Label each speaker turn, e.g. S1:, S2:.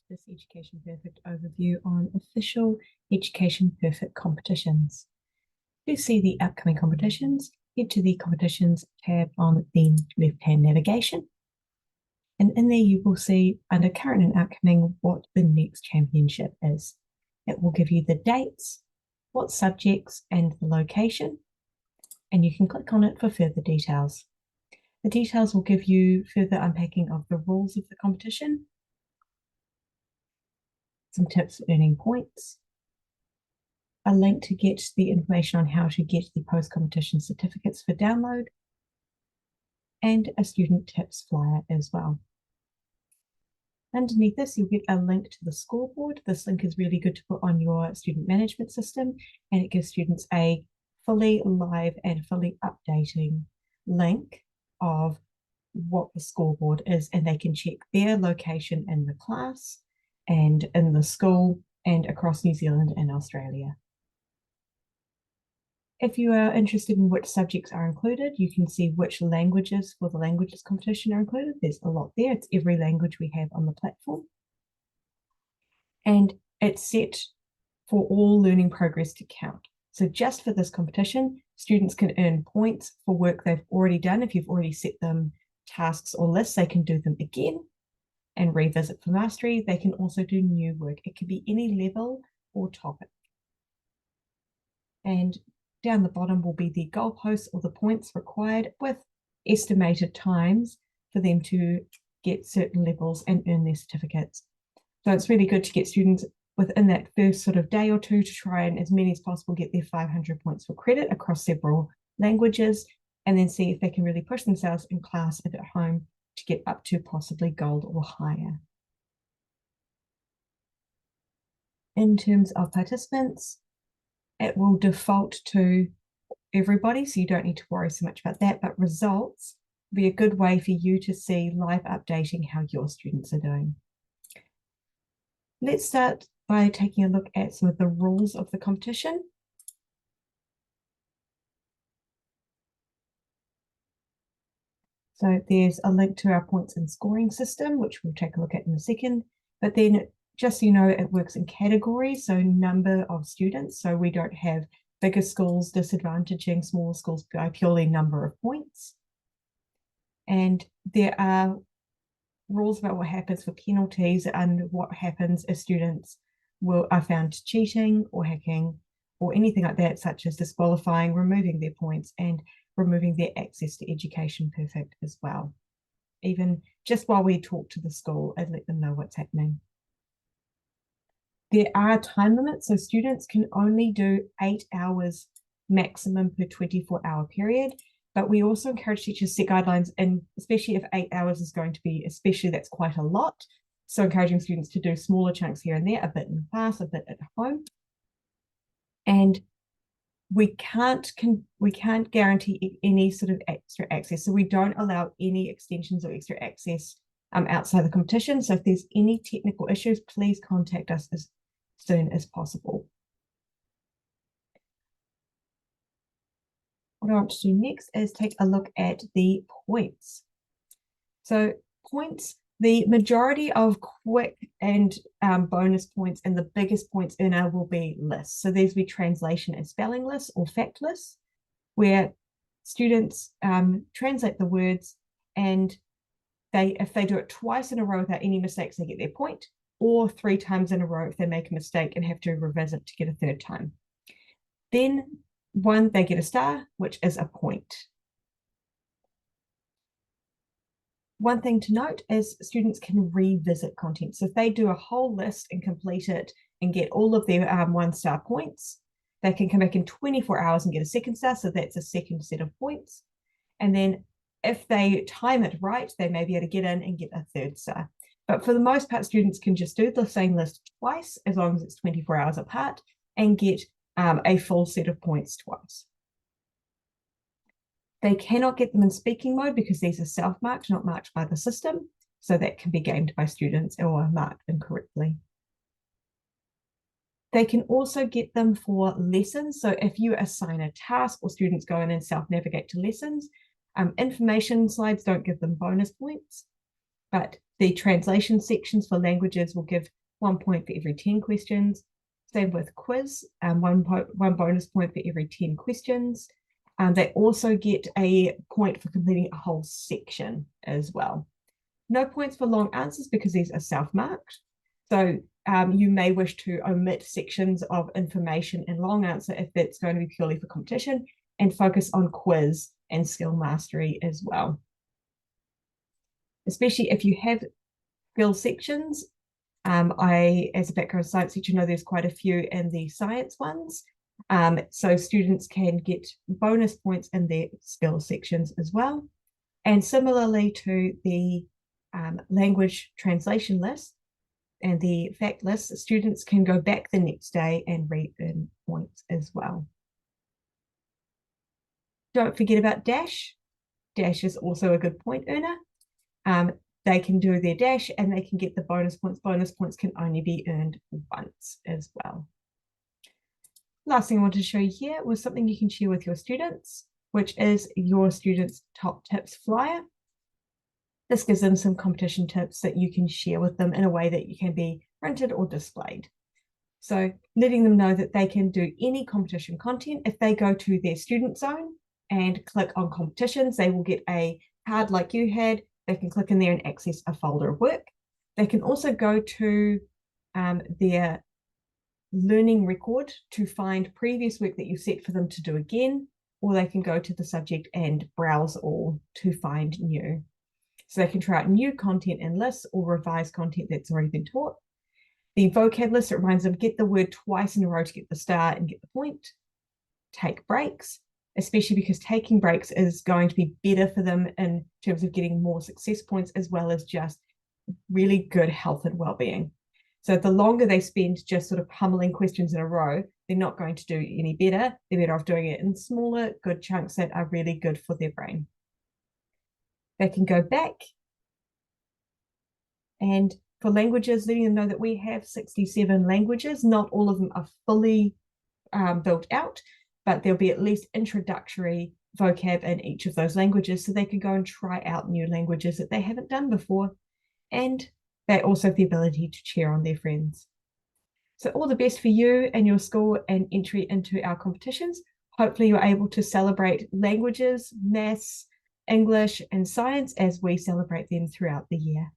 S1: this Education Perfect overview on official Education Perfect competitions. To see the upcoming competitions, head to the competitions tab on the left-hand navigation. And in there you will see under current and upcoming what the next championship is. It will give you the dates, what subjects and the location, and you can click on it for further details. The details will give you further unpacking of the rules of the competition, some tips for earning points, a link to get the information on how to get the post-competition certificates for download, and a student tips flyer as well. Underneath this, you'll get a link to the scoreboard. This link is really good to put on your student management system, and it gives students a fully live and fully updating link of what the scoreboard is, and they can check their location in the class and in the school and across New Zealand and Australia. If you are interested in which subjects are included, you can see which languages for the languages competition are included. There's a lot there. It's every language we have on the platform. And it's set for all learning progress to count. So just for this competition, students can earn points for work they've already done. If you've already set them tasks or lists, they can do them again and revisit for mastery. They can also do new work. It can be any level or topic. And down the bottom will be the goalposts or the points required with estimated times for them to get certain levels and earn their certificates. So it's really good to get students within that first sort of day or two to try and as many as possible get their 500 points for credit across several languages, and then see if they can really push themselves in class and at home to get up to possibly gold or higher. In terms of participants, it will default to everybody, so you don't need to worry so much about that, but results will be a good way for you to see live updating how your students are doing. Let's start by taking a look at some of the rules of the competition. So there's a link to our points and scoring system, which we'll take a look at in a second, but then just so you know, it works in categories, so number of students. So we don't have bigger schools disadvantaging smaller schools by purely number of points. And there are rules about what happens for penalties and what happens if students are found cheating or hacking or anything like that, such as disqualifying, removing their points, and removing their access to Education Perfect as well. Even just while we talk to the school and let them know what's happening. There are time limits, so students can only do 8 hours maximum per 24-hour period, but we also encourage teachers to set guidelines, and especially if 8 hours is going to be, that's quite a lot. So encouraging students to do smaller chunks here and there, a bit in class, a bit at home. And we can't guarantee any sort of extra access. So we don't allow any extensions or extra access outside the competition. So if there's any technical issues, please contact us as soon as possible. What I want to do next is take a look at the points. So points, the majority of quick and bonus points and the biggest points earner will be lists. So these will be translation and spelling lists or fact lists, where students translate the words, and if they do it twice in a row without any mistakes, they get their point, or 3 times in a row if they make a mistake and have to revisit to get a 3rd time. Then they get a star, which is a point. One thing to note is students can revisit content. So if they do a whole list and complete it and get all of their 1-star points, they can come back in 24 hours and get a 2nd star. So that's a 2nd set of points. And then if they time it right, they may be able to get in and get a 3rd star. But for the most part, students can just do the same list twice, as long as it's 24 hours apart, and get a full set of points twice. They cannot get them in speaking mode because these are self-marked, not marked by the system. So that can be gamed by students or marked incorrectly. They can also get them for lessons. So if you assign a task or students go in and self-navigate to lessons, information slides don't give them bonus points, but the translation sections for languages will give 1 point for every 10 questions. Same with quiz, one bonus point for every 10 questions. They also get a point for completing a whole section as well. No points for long answers because these are self-marked. So you may wish to omit sections of information in long answer if that's going to be purely for competition, and focus on quiz and skill mastery as well. Especially if you have skill sections. I, as a background science teacher, know there's quite a few in the science ones. So students can get bonus points in their skill sections as well. And similarly to the language translation list and the fact list, students can go back the next day and re-earn points as well. Don't forget about Dash. Dash is also a good point earner. They can do their dash and they can get the bonus points. Bonus points can only be earned once as well. Last thing I wanted to show you here was something you can share with your students, which is your students' top tips flyer. This gives them some competition tips that you can share with them in a way that you can be printed or displayed. So letting them know that they can do any competition content. If they go to their student zone and click on competitions, they will get a card like you had. They can click in there and access a folder of work. They can also go to their learning record to find previous work that you set for them to do again, or they can go to the subject and browse all to find new. So they can try out new content in lists or revise content that's already been taught. The vocab list, it reminds them, get the word twice in a row to get the star and get the point. Take breaks, especially because taking breaks is going to be better for them in terms of getting more success points, as well as just really good health and well-being. So the longer they spend just sort of pummeling questions in a row, they're not going to do any better. They're better off doing it in smaller, good chunks that are really good for their brain. They can go back, and for languages, letting them know that we have 67 languages. Not all of them are fully built out, but there'll be at least introductory vocab in each of those languages, so they can go and try out new languages that they haven't done before. And they also have the ability to cheer on their friends. So all the best for you and your school and entry into our competitions. Hopefully you're able to celebrate languages, maths, English, and science as we celebrate them throughout the year.